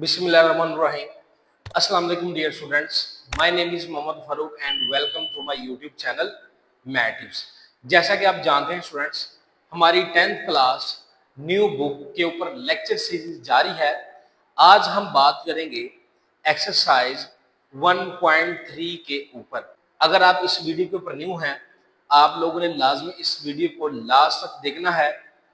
Bismillahirrahmanirrahim. Assalamu alaikum dear students. My name is Mohammad Farouk and welcome to my YouTube channel Math Tips. जैसा कि आप जानते हैं students, हमारी 10th class new book के ऊपर लेक्चर सीरीज जारी है। आज हम बात करेंगे एक्सरसाइज 1.3 के ऊपर। अगर आप इस वीडियो के ऊपर न्यू हैं, आप लोगों ने लाजमी इस वीडियो को लास्ट तक देखना है।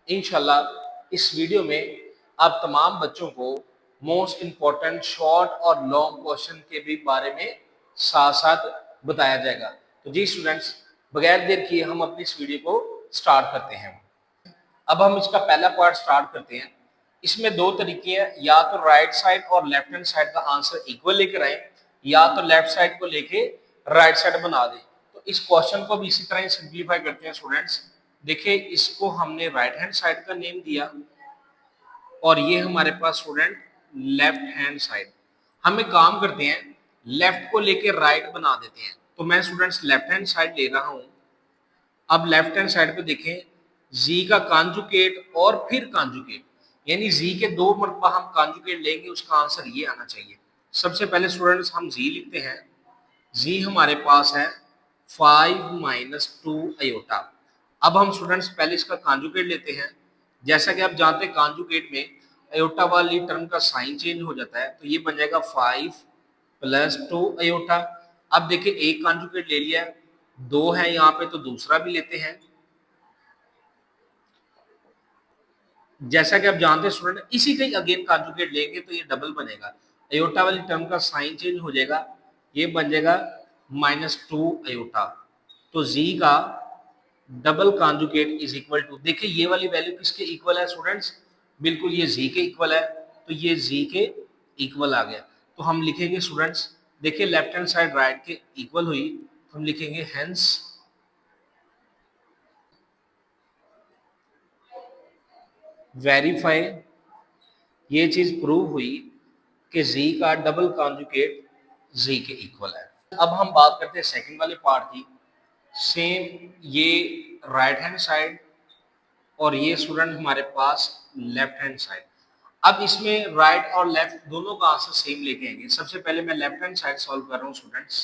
इंशाल्लाह इस वीडियो में आप तमाम बच्चों को मोस्ट इम्पोर्टेंट शॉर्ट और लॉन्ग क्वेश्चन के भी बारे में साथ साथ बताया जाएगा। तो जी स्टूडेंट्स, बगैर देर किए हम अपनी इस वीडियो को स्टार्ट करते हैं। अब हम इसका पहला पार्ट स्टार्ट करते हैं। इसमें दो तरीके हैं, या तो राइट साइड और लेफ्ट हैंड साइड का आंसर इक्वल लेकर आए, या तो लेफ्ट साइड को लेके राइट साइड बना दें। तो इस क्वेश्चन को भी इसी तरह ही सिंप्लीफाई करते हैं स्टूडेंट्स। देखिए, इसको हमने राइट हैंड साइड का नेम दिया और ये हमारे पास स्टूडेंट लेफ्ट हैंड साइड। हम एक काम करते हैं, लेफ्ट को लेके राइट बना देते हैं। तो मैं स्टूडेंट्स लेफ्ट हैंड साइड ले रहा हूं। अब लेफ्ट हैंड साइड पे देखें, जी का कॉन्जुगेट और फिर कॉन्जुगेट, यानी जी के दो मरतबा हम कॉन्जुगेट लेंगे, उसका आंसर ये आना चाहिए। सबसे पहले स्टूडेंट्स हम जी लिखते हैं। जी हमारे पास है 5 माइनस 2 अयोटा। अब हम स्टूडेंट्स पहले इसका कॉन्जुगेट लेते हैं। जैसा कि आप जानते हैं कॉन्जुगेट में अयोटा वाली टर्म का साइन चेंज हो जाता है, तो ये बन जाएगा 5 प्लस 2 अयोटा। अब देखिए, एक कॉन्जुगेट ले लिया, दो है यहाँ पे, तो दूसरा भी लेते हैं। जैसा कि आप जानते हैं स्टूडेंट, इसी का ही अगेन कॉन्जुगेट लेंगे तो ये डबल बनेगा। अयोटा वाली टर्म का साइन चेंज हो जाएगा, ये बन जाएगा -2 अयोटा। तो जी का double conjugate is equal to, देखिए ये वाली वैल्यू किसके इक्वल है स्टूडेंट्स, बिल्कुल ये जी के इक्वल है। तो ये जी के इक्वल आ गया। तो हम लिखेंगे स्टूडेंट्स, देखिए लेफ्ट हैंड साइड राइट के इक्वल हुई, तो हम लिखेंगे हेंस वेरीफाई, ये चीज प्रूव हुई कि जी का डबल कॉन्जुगेट जी के इक्वल है। अब हम बात करते हैं सेकंड वाले पार्ट की। सेम ये राइट हैंड साइड और ये स्टूडेंट हमारे पास लेफ्ट हैंड साइड। अब इसमें राइट और लेफ्ट दोनों का आंसर सेम लेके आएंगे। सबसे पहले मैं लेफ्ट हैंड साइड सॉल्व कर रहा हूँ स्टूडेंट्स।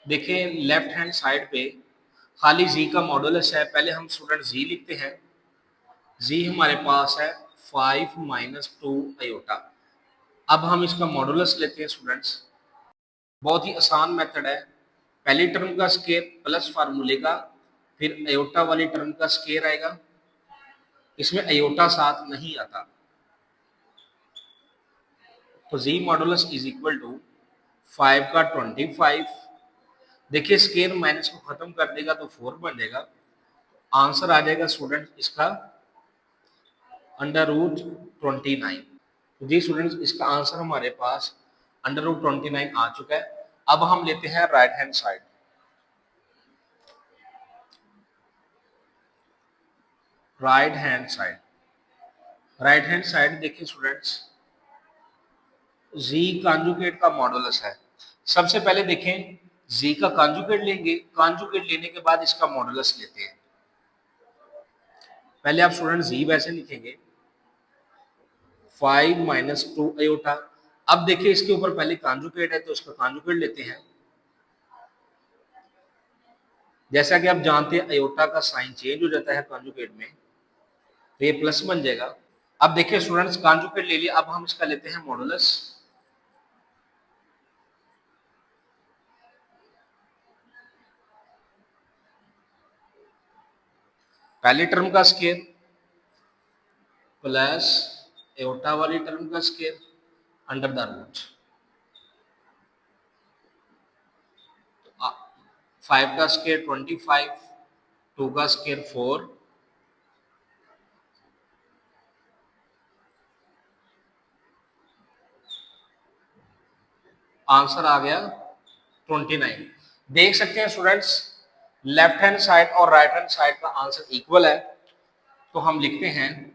देखिए लेफ्ट हैंड साइड पे खाली जी का मॉडुलस है, पहले हम स्टूडेंट जी लिखते हैं। जी हमारे पास है 5 माइनस 2 अयोटा। अब हम इसका मॉडुलस लेते हैं स्टूडेंट्स। बहुत ही आसान मेथड है। पहली टर्म का स्केयर प्लस फार्मूले का, फिर अयोटा वाली टर्म का स्केयर आएगा। इसमें अयोटा साथ नहीं आता, तो जी मॉडुलस इज इक्वल टू 5 का 25। देखिए स्केयर माइनस को खत्म कर देगा तो 4 बन जाएगा। आंसर आ जाएगा स्टूडेंट इसका √29। तो जी स्टूडेंट्स, इसका आंसर हमारे पास √29 आ चुका है। अब हम लेते हैं right hand side. Right hand side, right hand side देखिए स्टूडेंट्स, जी कॉन्जुगेट का मॉडुलस है। सबसे पहले देखें, जी का कॉन्जुगेट लेंगे, कॉन्जुगेट लेने के बाद इसका मॉडुलस लेते हैं। पहले आप स्टूडेंट जी वैसे लिखेंगे 5 माइनस 2 अयोटा। अब देखिए इसके ऊपर पहले कॉन्जुगेट है, तो इसका कॉन्जुगेट लेते हैं। जैसा कि आप जानते हैं अयोटा का साइन चेंज हो जाता है कॉन्जुगेट में, तो ये प्लस बन जाएगा। अब देखिए स्टूडेंट्स, कॉन्जुगेट ले लिया, अब हम इसका लेते हैं मॉडुलस। पहली टर्म का स्केयर प्लस एयोटा वाली टर्म का स्केयर अंडर द रूट। 5 का स्केयर 25, 2 का स्केयर 4, आंसर आ गया 29। देख सकते हैं स्टूडेंट्स, लेफ्ट हैंड साइड और राइट हैंड साइड का आंसर इक्वल है। तो हम लिखते हैं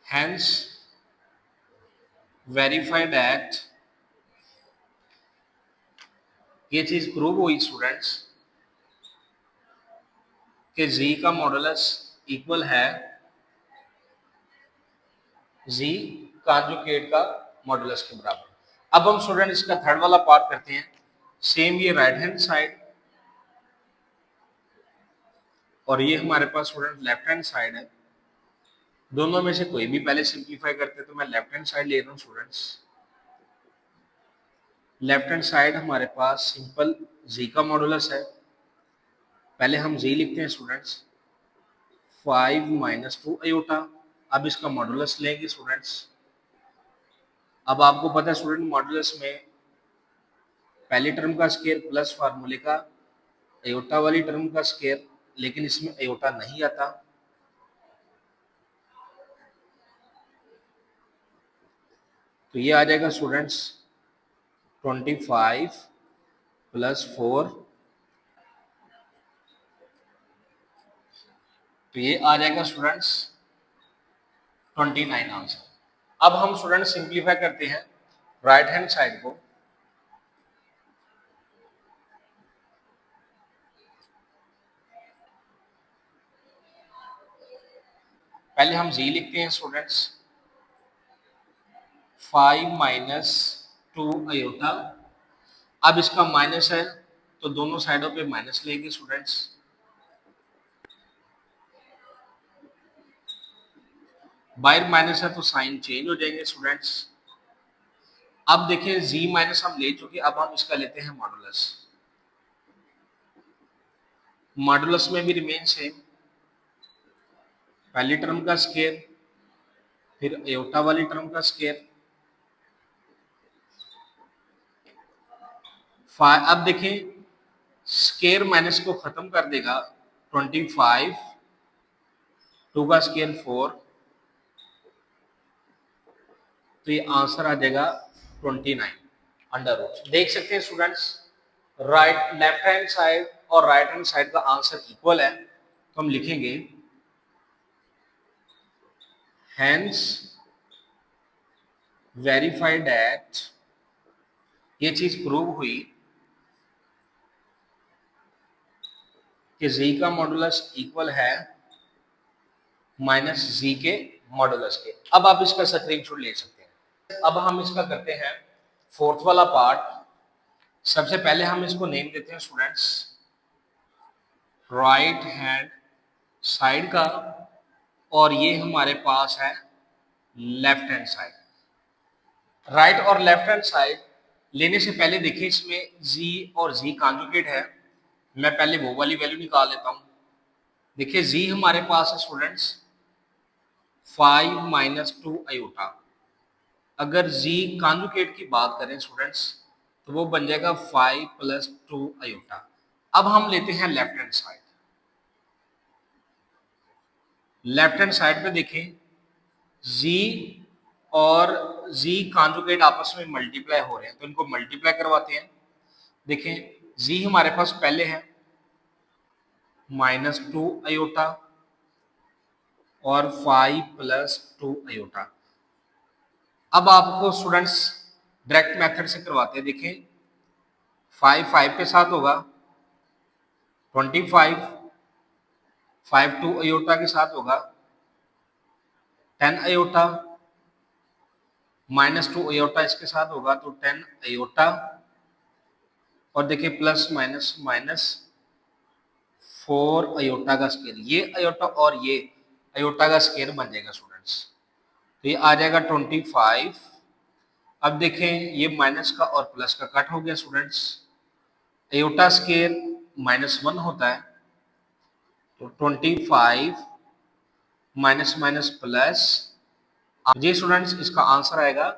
hence वेरीफाई दैट, ये चीज प्रूव हुई स्टूडेंट्स कि जी का मॉडुलस इक्वल है जी कॉन्जुगेट का मॉडुलस के बराबर। अब हम स्टूडेंट इसका थर्ड वाला पार्ट करते हैं। सेम ये राइट हैंड साइड और ये हमारे पास स्टूडेंट लेफ्ट हैंड साइड है। दोनों में से कोई भी पहले सिंप्लीफाई करते हैं तो मैं लेफ्ट हैंड साइड ले रहा हूँ स्टूडेंट्स। लेफ्ट हैंड साइड हमारे पास सिंपल जी का मॉडुलस है। पहले हम जी लिखते हैं स्टूडेंट्स 5 माइनस 2 अयोटा। अब इसका मॉडुलस लेंगे स्टूडेंट्स। अब आपको पता है स्टूडेंट मॉडुलस में पहली टर्म का स्केयर प्लस फार्मूले का अयोटा वाली टर्म का स्केयर, लेकिन इसमें अयोटा नहीं आता। तो ये आ जाएगा स्टूडेंट्स 25 प्लस 4, तो ये आ जाएगा स्टूडेंट्स 29 आंसर। अब हम स्टूडेंट सिंप्लीफाई करते हैं राइट हैंड साइड को। पहले हम जी लिखते हैं स्टूडेंट्स 5 माइनस 2 अयोटा। अब इसका माइनस है तो दोनों साइडों पे माइनस लेंगे स्टूडेंट्स। बाहर माइनस है तो साइन चेंज हो जाएंगे स्टूडेंट्स। अब देखिए जी माइनस हम ले चुके, अब हम इसका लेते हैं मॉडुलस। मॉडुलस में भी रिमेन सेम, पहली टर्म का स्केयर फिर अयोटा वाली टर्म का स्केयर। अब देखें स्केयर माइनस को खत्म कर देगा 25, 2 का स्केयर 4, तो ये आंसर आ जाएगा 29 अंडर रूट। देख सकते हैं students right left hand side और राइट हैंड साइड का आंसर इक्वल है, तो हम लिखेंगे हैंस वेरीफाइड दैट, ये चीज प्रूव हुई कि जी का मॉडुलस इक्वल है माइनस जी के मॉडुलस के। अब आप इसका स्क्रीनशॉट ले सकते हैं। अब हम इसका करते हैं फोर्थ वाला पार्ट। सबसे पहले हम इसको नेम देते हैं स्टूडेंट्स राइट हैंड साइड का, और ये हमारे पास है लेफ्ट हैंड साइड। राइट और लेफ्ट हैंड साइड लेने से पहले देखिए इसमें जी और जी कॉन्जुगेट है। मैं पहले वो वाली वैल्यू निकाल लेता हूं। देखिए जी हमारे पास है स्टूडेंट्स 5 माइनस 2 अयोटा। अगर जी कॉन्जुगेट की बात करें स्टूडेंट्स तो वो बन जाएगा 5 प्लस 2 अयोटा। अब हम लेते हैं left hand side. Left hand side पे देखें जी और जी कॉन्जुगेट आपस में मल्टीप्लाई हो रहे हैं, तो इनको मल्टीप्लाई करवाते हैं। देखें जी हमारे पास पहले है माइनस 2 अयोटा और 5 प्लस 2 अयोटा। अब आपको स्टूडेंट्स डायरेक्ट मेथड से करवाते हैं। देखें 5 5 के साथ होगा 25, 5 2 अयोटा के साथ होगा 10 अयोटा, माइनस 2 अयोटा इसके साथ होगा तो 10 अयोटा, और देखिए प्लस माइनस माइनस 4 अयोटा का स्केयर। ये अयोटा और ये अयोटा का स्केयर बन जाएगा स्टूडेंट्स, तो ये आ जाएगा 25। अब देखें ये माइनस का और प्लस का कट हो गया स्टूडेंट्स। अयोटा स्केयर -1 होता है, तो 25 माइनस माइनस प्लस, जी स्टूडेंट्स इसका आंसर आएगा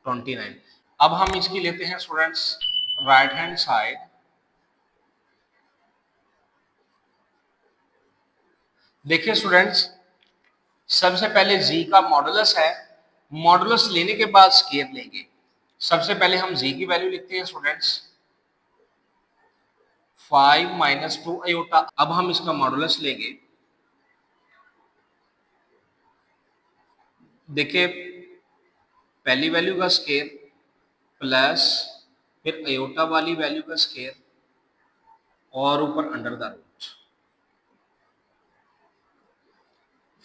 29। अब हम इसकी लेते हैं स्टूडेंट्स राइट हैंड साइड। देखिए स्टूडेंट्स सबसे पहले जी का मॉडुलस है, मॉडुलस लेने के बाद स्केयर लेंगे। सबसे पहले हम जी की वैल्यू लिखते हैं स्टूडेंट्स 5 माइनस 2 अयोटा। अब हम इसका मॉडुलस लेंगे। देखिए पहली वैल्यू का स्केयर प्लस फिर अयोटा वाली वैल्यू का स्केयर और ऊपर अंडर द रूट।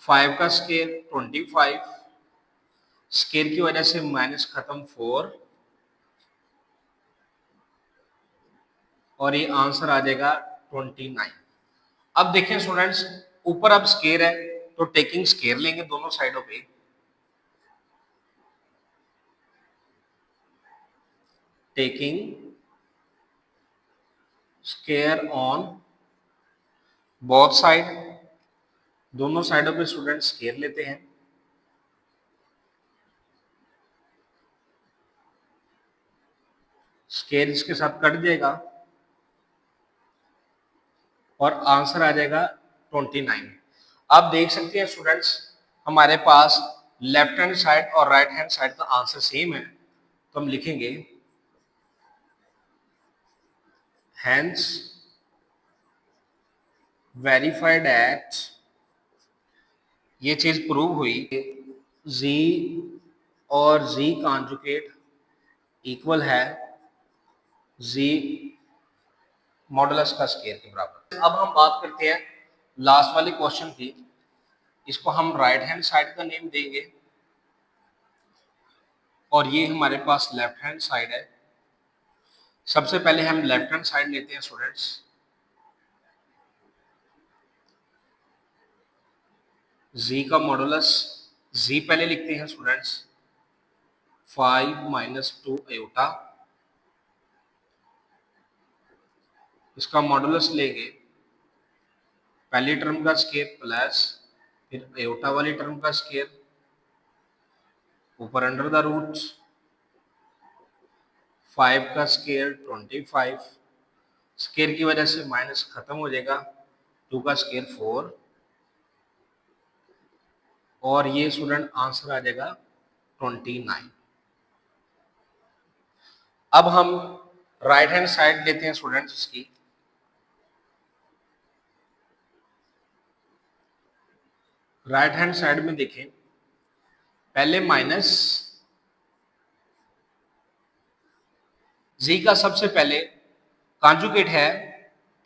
5 का स्केयर 25 स्केयर की वजह से माइनस खत्म 4 और ये आंसर आ जाएगा 29। अब देखें स्टूडेंट्स, ऊपर अब स्केयर है तो टेकिंग स्केयर लेंगे दोनों साइडों पे। Taking square on both side, दोनों साइडों पे स्टूडेंट स्केयर लेते हैं। स्केयर इसके साथ कट जाएगा और आंसर आ जाएगा 29। आप देख सकते हैं स्टूडेंट्स, हमारे पास लेफ्ट हैंड साइड और राइट हैंड साइड का आंसर सेम है, तो हम लिखेंगे हैंस वेरीफाइड एट, ये चीज प्रूव हुई z और z कॉन्जुगेट इक्वल है z मॉडुलस का स्केयर के बराबर। अब हम बात करते हैं लास्ट वाले क्वेश्चन की। इसको हम राइट हैंड साइड का नेम देंगे और ये हमारे पास लेफ्ट हैंड साइड है। सबसे पहले हम लेफ्ट हैंड साइड लेते हैं स्टूडेंट्स। z का मॉडुलस, z पहले लिखते हैं स्टूडेंट्स 5 माइनस 2 अयोटा, इसका मॉडुलस लेंगे पहली टर्म का स्केयर प्लस फिर अयोटा वाली टर्म का स्केयर ऊपर अंडर द रूट 5 का स्केयर 25, स्केयर की वजह से माइनस खत्म हो जाएगा, 2 का स्केयर 4 और ये स्टूडेंट आंसर आ जाएगा 29। अब हम राइट हैंड साइड लेते हैं स्टूडेंट्स इसकी। राइट हैंड साइड में देखें, पहले माइनस जी का सबसे पहले कॉन्जुगेट है,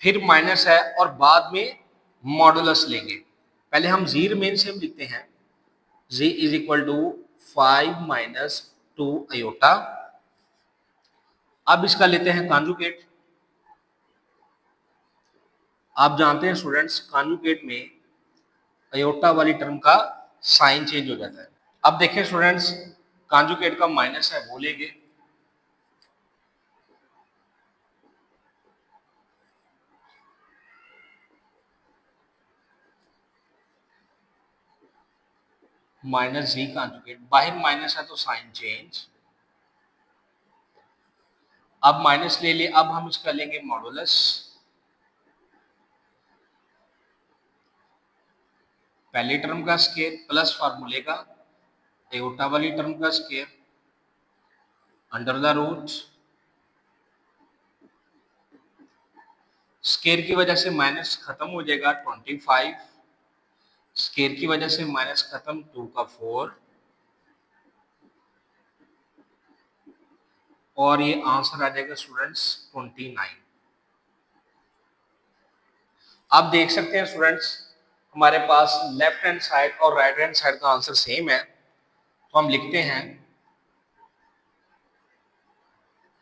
फिर माइनस है और बाद में मॉडुलस लेंगे। पहले हम जी रिमेन से हम लिखते हैं z is equal to 5 minus 2 iota. अब इसका लेते हैं कॉन्जुगेट। आप जानते हैं स्टूडेंट्स, कॉन्जुगेट में अयोटा वाली टर्म का साइन चेंज हो जाता है। अब देखें स्टूडेंट्स, कॉन्जुगेट का माइनस है वो लेंगे, माइनस जी कॉन्जुगेट, बाहर माइनस है तो साइन चेंज। अब माइनस ले लिए, अब हम इसका लेंगे मॉडुलस, पहली टर्म का स्केयर प्लस फार्मूले का अयोटा वाली टर्म का square under the root, square की वजह से माइनस खत्म हो जाएगा 25, स्केयर की वजह से माइनस खत्म 2 का 4 और ये आंसर आ जाएगा स्टूडेंट्स 29। आप देख सकते हैं स्टूडेंट्स, हमारे पास लेफ्ट हैंड साइड और राइट हैंड साइड का आंसर सेम है, तो हम लिखते हैं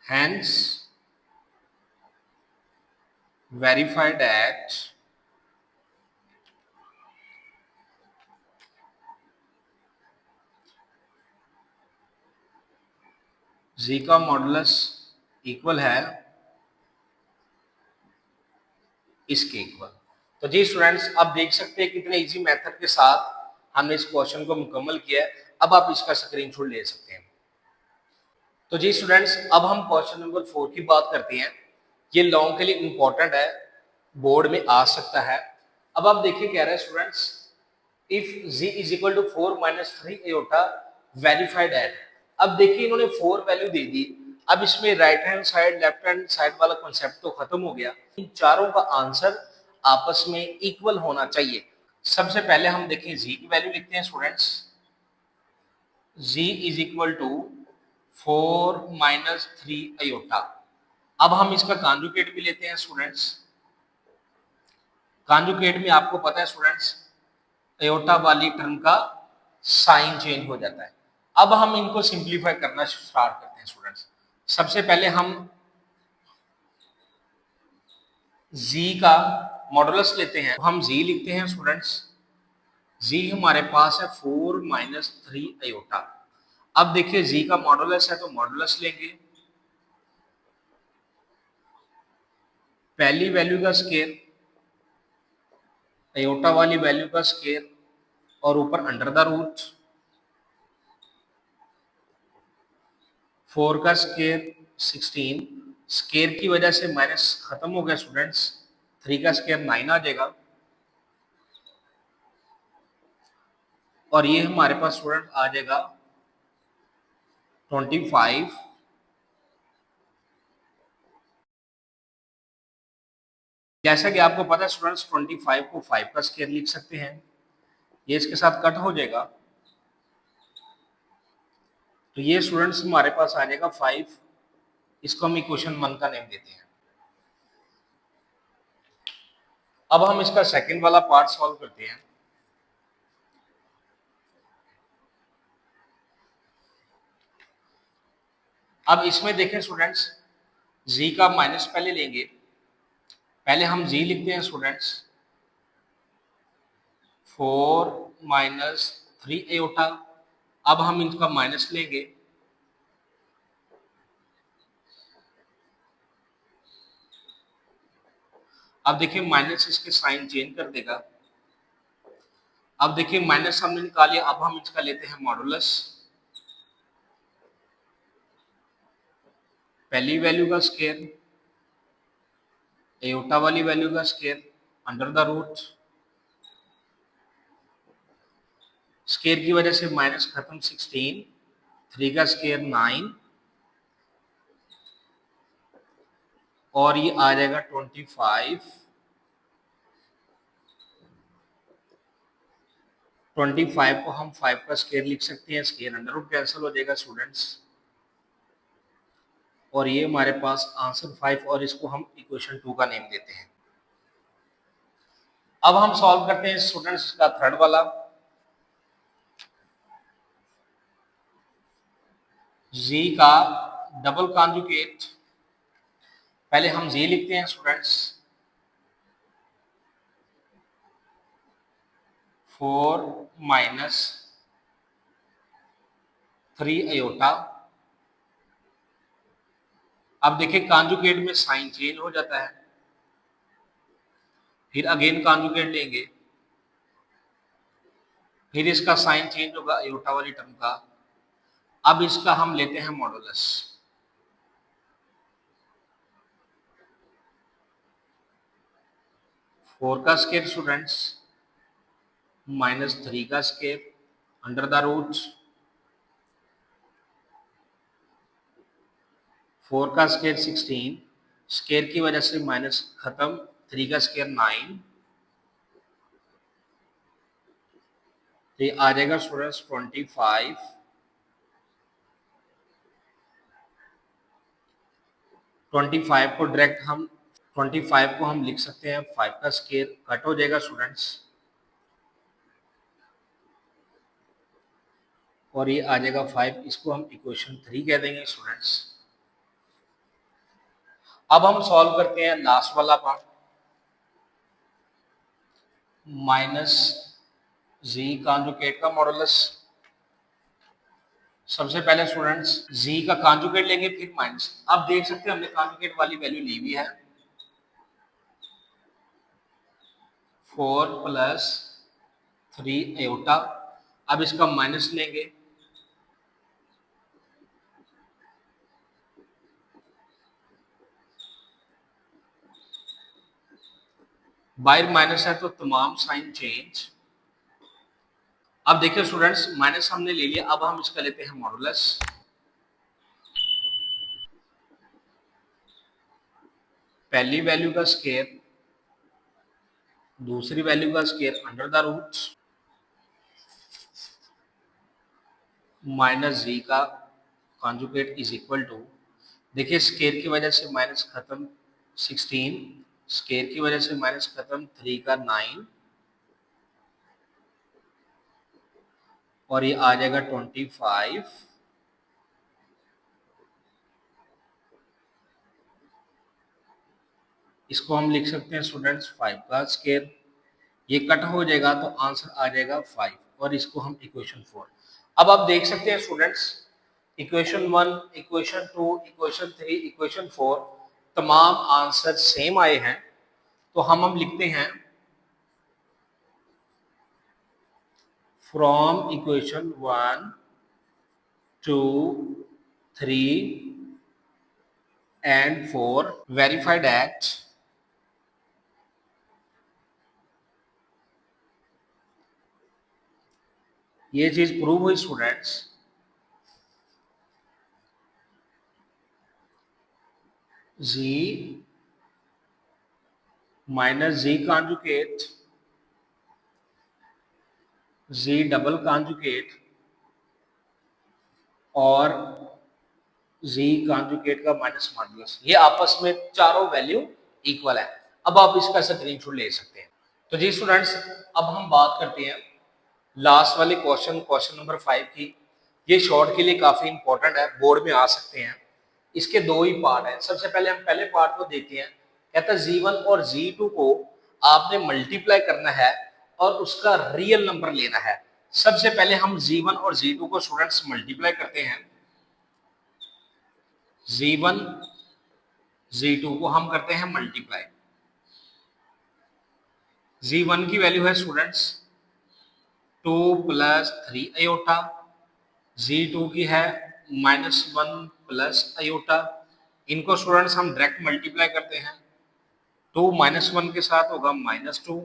हैंस वेरीफाइड एट जी का मॉडुलस इक्वल है इसके इक्वल। तो जी स्टूडेंट्स, अब देख सकते हैं कितने इजी मेथड के साथ हमने इस क्वेश्चन को मुकम्मल किया है। अब आप इसका स्क्रीनशॉट ले सकते हैं। तो जी स्टूडेंट्स, अब हम क्वेश्चन नंबर 4 की बात करते हैं। ये लॉन्ग के लिए इंपॉर्टेंट है, बोर्ड में आ सकता है। अब आप देखिए, कह रहे हैं students, if z is equal to 4 minus 3 iota verified at. अब देखिए इन्होंने 4 वैल्यू दे दी। अब इसमें right hand side left hand side वाला कॉन्सेप्ट तो खत्म हो गया, इन चारों का आंसर आपस में इक्वल होना चाहिए। सबसे पहले हम देखें z की वैल्यू लिखते हैं students, z is equal to 4 minus 3 iota. अब हम इसका कॉन्जुगेट भी लेते हैं स्टूडेंट्स। कॉन्जुगेट में आपको पता है स्टूडेंट्स, अयोटा वाली टर्म का साइन चेंज हो जाता है। अब हम इनको सिंप्लीफाई करना स्टार्ट करते हैं स्टूडेंट्स। सबसे पहले हम z का मॉडुलस लेते हैं। हम z लिखते हैं स्टूडेंट्स, z हमारे पास है 4 माइनस 3 अयोटा। अब देखिए z का मॉडुलस है तो मॉडुलस लेंगे, पहली वैल्यू का स्केयर, अयोटा वाली वैल्यू का स्केयर और ऊपर अंडर द रूट, 4 का स्केयर 16, स्केयर की वजह से माइनस खत्म हो गया स्टूडेंट्स, 3 का स्केयर 9 आ जाएगा और ये हमारे पास स्टूडेंट आ जाएगा 25। जैसा कि आपको पता है स्टूडेंट्स 25 को 5 का स्केयर लिख सकते हैं, ये इसके साथ कट हो जाएगा तो ये स्टूडेंट्स हमारे पास आ जाएगा 5। इसको हम इक्वेशन 1 का नेम देते हैं। अब हम इसका सेकंड वाला पार्ट सॉल्व करते हैं। अब इसमें देखें स्टूडेंट्स, z का माइनस पहले लेंगे, पहले हम z लिखते हैं स्टूडेंट्स 4 माइनस 3 एयोटा। अब हम इनका माइनस लेंगे, अब देखिए माइनस इसके साइन चेंज कर देगा। अब देखिए माइनस हमने निकाले, अब हम इसका लेते हैं मॉडुलस, पहली वैल्यू का स्केयर, एयोटा वाली वैल्यू का square, under the root, square की वजह से माइनस खत्म 16, 3 का स्केयर 9 और ये आ जाएगा 25। 25 को हम 5 का स्केयर लिख सकते हैं, स्केयर अंडर रूट कैंसिल हो जाएगा स्टूडेंट्स और ये हमारे पास आंसर 5 और इसको हम इक्वेशन 2 का नेम देते हैं। अब हम सॉल्व करते हैं स्टूडेंट्स का थर्ड वाला, z का डबल कॉन्जुगेट, पहले हम z लिखते हैं स्टूडेंट्स 4 माइनस 3 अयोटा। अब देखिए कॉन्जुगेट में साइन चेंज हो जाता है, फिर अगेन कॉन्जुगेट लेंगे, फिर इसका साइन चेंज होगा अयोटा वाली टर्म का। अब इसका हम लेते हैं मॉडुलस, फोर का स्केयर स्टूडेंट्स माइनस 3 का स्केयर अंडर द रूट, 4 का स्केयर 16, स्केयर की वजह से माइनस खत्म, 3 का स्केयर 9, तो ये आ जाएगा स्टूडेंट्स 25। 25 को डायरेक्ट हम 25 को हम लिख सकते हैं, 5 का स्केयर कट हो जाएगा स्टूडेंट्स और ये आ जाएगा 5, इसको हम इक्वेशन 3 कह देंगे स्टूडेंट्स। अब हम सॉल्व करते हैं लास्ट वाला पार्ट, माइनस z कॉन्जुगेट का मॉडुलस। सबसे पहले स्टूडेंट्स z का कॉन्जुगेट लेंगे फिर माइनस। अब देख सकते हैं हमने कॉन्जुगेट वाली वैल्यू ली हुई है, 4 प्लस 3 अयोटा। अब इसका माइनस लेंगे, बाहर माइनस है तो तमाम साइन चेंज। अब देखिए स्टूडेंट्स माइनस हमने ले लिया, अब हम इसका लेते हैं मॉडुलस, पहली वैल्यू का स्केयर, दूसरी वैल्यू का square under the root, minus z का कॉन्जुगेट इज इक्वल टू, देखिए स्केयर की वजह से माइनस खत्म 16, स्केयर की वजह से माइनस खत्म, 3 का 9 और ये आ जाएगा 25। इसको हम लिख सकते हैं स्टूडेंट्स 5 का स्क्वायर। ये कट हो जाएगा तो आंसर आ जाएगा 5 और इसको हम इक्वेशन 4। अब आप देख सकते हैं students, equation 1, equation 2, equation 3, equation 4 तमाम आंसर सेम आए हैं। तो हम लिखते हैं from equation 1, 2, 3 and 4 verify that ये चीज प्रूव हुई students, z minus z conjugate, z double conjugate और z कॉन्जुगेट का माइनस मॉडुलस, ये आपस में चारों वैल्यू इक्वल है। अब आप इसका स्क्रीनशॉट ले सकते हैं। तो जी स्टूडेंट्स, अब हम बात करते हैं लास्ट वाले क्वेश्चन नंबर 5 की। ये शॉर्ट के लिए काफी इंपॉर्टेंट है, बोर्ड में आ सकते हैं। इसके दो ही पार्ट है। सबसे पहले हम पहले पार्ट को देखते हैं। कहता है Z1 और Z2 को आपने मल्टीप्लाई करना है और उसका रियल नंबर लेना है। सबसे पहले हम Z1 और Z2 को स्टूडेंट्स मल्टीप्लाई करते हैं। Z1 Z2 को हम करते हैं मल्टीप्लाई। Z1 की वैल्यू है स्टूडेंट्स 2 + 3 अयोटा, Z2 की है -1 + अयोटा। इनको स्टूडेंट्स हम डायरेक्ट मल्टीप्लाई करते हैं। 2 -1 के साथ होगा -2,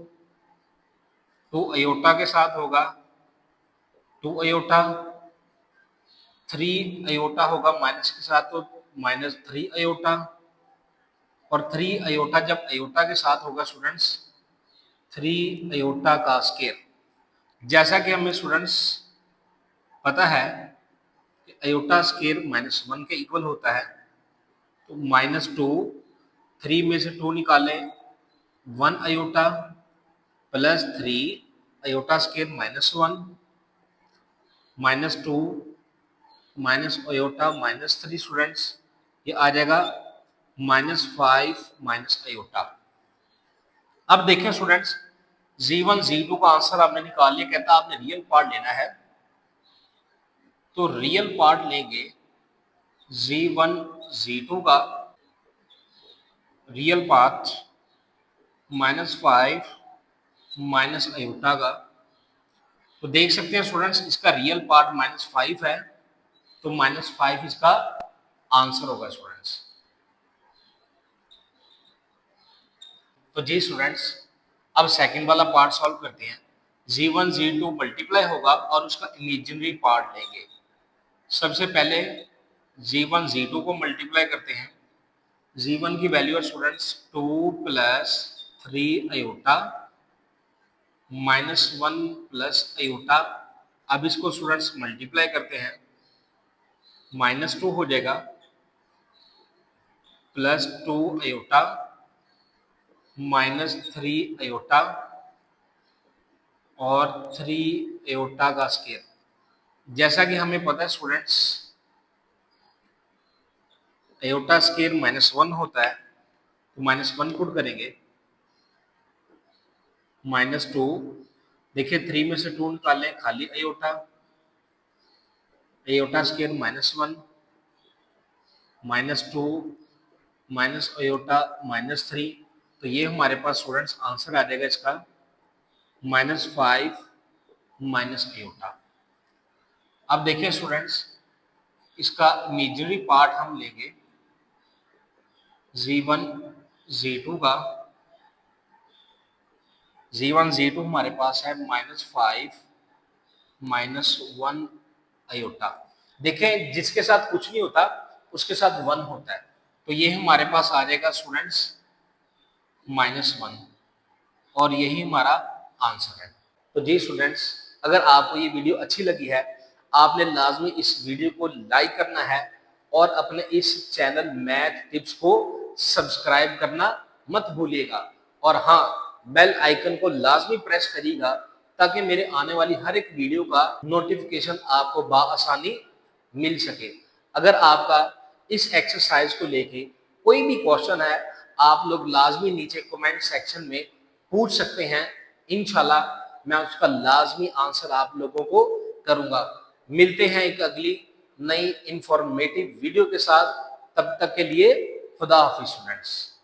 2 अयोटा के साथ होगा 2 अयोटा, 3 अयोटा होगा माइनस के साथ तो -3 अयोटा, और 3 अयोटा जब अयोटा के साथ होगा स्टूडेंट्स 3 अयोटा का स्क्वायर। जैसा कि हमें स्टूडेंट्स पता है कि अयोटा स्क्वायर -1 के इक्वल होता है, तो -2, 3 में से 2 निकालें 1 iota plus 3 iota square -1 -2 minus iota -3 students, ये आ जाएगा -5 माइनस अयोटा। अब देखें स्टूडेंट्स, Z1 Z2 का आंसर आपने निकाल लिया। कहता है आपने रियल पार्ट लेना है, तो रियल पार्ट लेंगे Z1 Z2 का रियल पार्ट -5 माइनस अयोटा का। तो देख सकते हैं स्टूडेंट्स, इसका रियल पार्ट -5 है, तो -5 इसका आंसर होगा स्टूडेंट्स। तो जी स्टूडेंट्स, अब सेकंड वाला पार्ट सॉल्व करते हैं। Z1 Z2 मल्टीप्लाई होगा और उसका इमेजिनरी पार्ट लेंगे। सबसे पहले Z1 Z2 को मल्टीप्लाई करते हैं। Z1 की वैल्यू है स्टूडेंट्स 2 + 3 अयोटा -1 + अयोटा। अब इसको स्टूडेंट्स मल्टीप्लाई करते हैं, -2 हो जाएगा +2 अयोटा -3 अयोटा और 3 अयोटा का स्क्वायर। जैसा कि हमें पता है स्टूडेंट्स, अयोटा स्क्वायर -1 होता है, तो -1 पुट करेंगे, -2, देखिए 3 में से 2 निकालें खाली iota, iota square -1 -2 minus iota -3, तो ये हमारे पास स्टूडेंट्स आंसर आ जाएगा इसका -5 माइनस अयोटा। अब देखिए स्टूडेंट्स, इसका इमेजिनरी पार्ट हम लेंगे Z1 Z2 का। Z1 Z2 हमारे पास है -5 -1 अयोटा। देखें, जिसके साथ कुछ नहीं होता उसके साथ 1 होता है, तो ये हमारे पास आ जाएगा स्टूडेंट्स -1 और यही हमारा आंसर है। तो जी स्टूडेंट्स, अगर आपको ये वीडियो अच्छी लगी है, आपने लाजमी इस वीडियो को लाइक करना है और अपने इस चैनल मैथ टिप्स को सब्सक्राइब करना मत भूलिएगा। और हाँ, बेल आइकन को लाजमी प्रेस करिएगा ताकि मेरे आने वाली हर एक वीडियो का नोटिफिकेशन आपको बआसानी मिल सके। अगर आपका इस एक्सरसाइज को लेके कोई भी क्वेश्चन है, आप लोग लाजमी नीचे कमेंट सेक्शन में पूछ सकते हैं। इंशाल्लाह मैं उसका लाजमी आंसर आप लोगों को करूंगा। मिलते हैं एक अगली नई इंफॉर्मेटिव वीडियो के साथ, तब तक के लिए खुदा हाफिज स्टूडेंट्स।